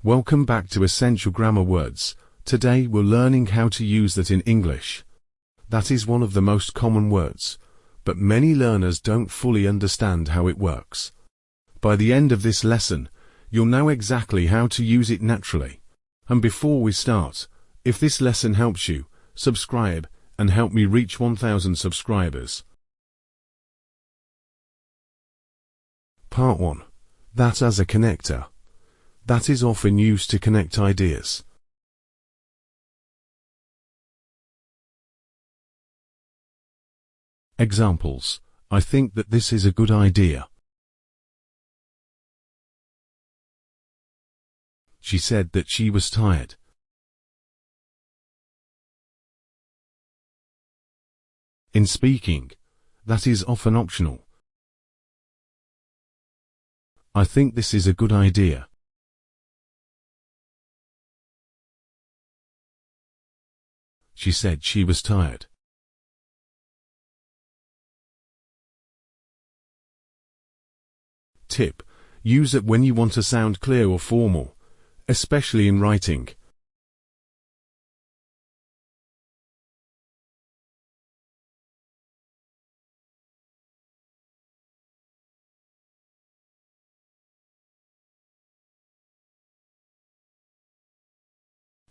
Welcome back to Essential Grammar Words. Today we're learning how to use that in English. That is one of the most common words, but many learners don't fully understand how it works. By the end of this lesson, you'll know exactly how to use it naturally. And before we start, if this lesson helps you, subscribe and help me reach 1,000 subscribers. Part 1. That as a connector. That is often used to connect ideas. Examples: I think that this is a good idea. She said that she was tired. In speaking, that is often optional. I think this is a good idea. She said she was tired. Tip: use it when you want to sound clear or formal, especially in writing.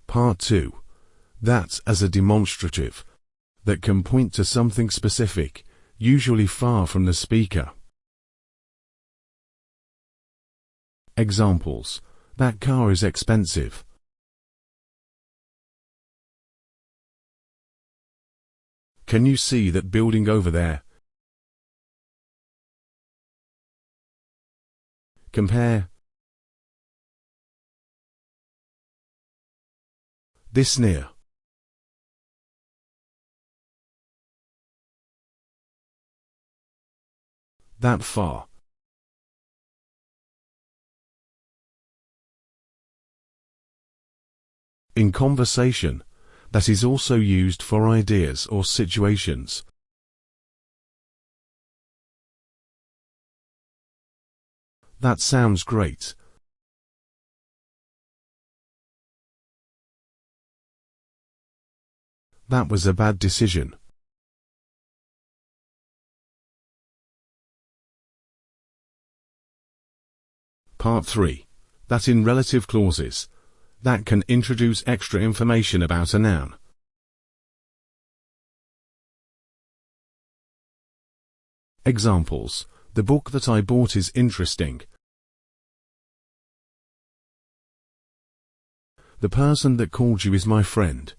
Part 2. That as a demonstrative. That can point to something specific, usually far from the speaker. Examples: that car is expensive. Can you see that building over there? Compare. This near. That far. In conversation, that is also used for ideas or situations. That sounds great. That was a bad decision. Part 3. That in relative clauses. That can introduce extra information about a noun. Examples: the book that I bought is interesting. The person that called you is my friend.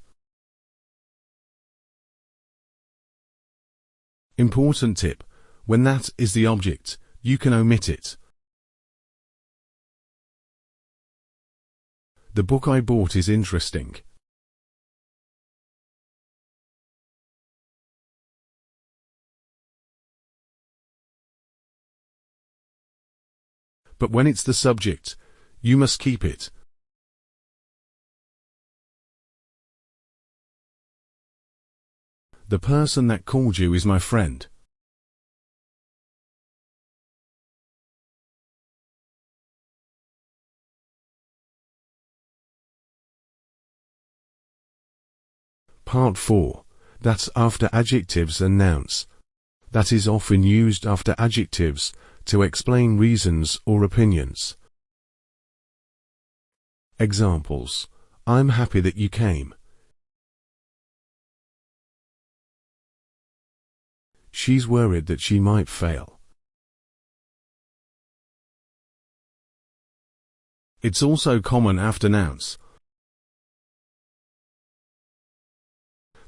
Important tip: when that is the object, you can omit it. The book I bought is interesting. But when it's the subject, you must keep it. The person that called you is my friend. Part 4. That's after adjectives and nouns. That is often used after adjectives to explain reasons or opinions. Examples: I'm happy that you came. She's worried that she might fail. It's also common after nouns.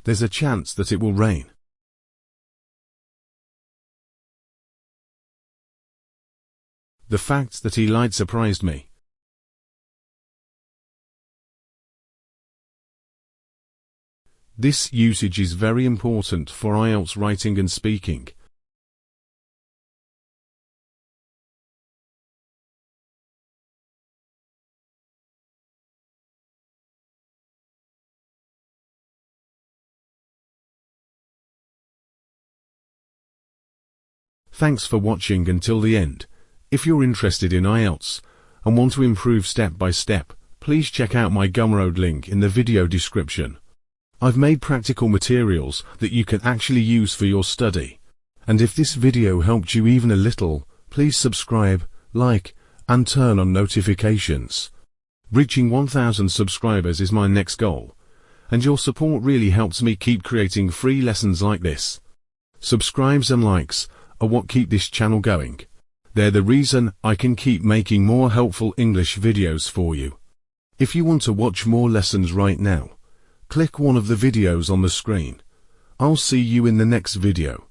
There's a chance that it will rain. The fact that he lied surprised me. This usage is very important for IELTS writing and speaking. Thanks for watching until the end. If you're interested in IELTS and want to improve step by step, please check out my Gumroad link in the video description. I've made practical materials that you can actually use for your study. And if this video helped you even a little, please subscribe, like, and turn on notifications. Reaching 1,000 subscribers is my next goal, and your support really helps me keep creating free lessons like this. Subscribes and likes are what keep this channel going. They're the reason I can keep making more helpful English videos for you. If you want to watch more lessons right now, click one of the videos on the screen. I'll see you in the next video.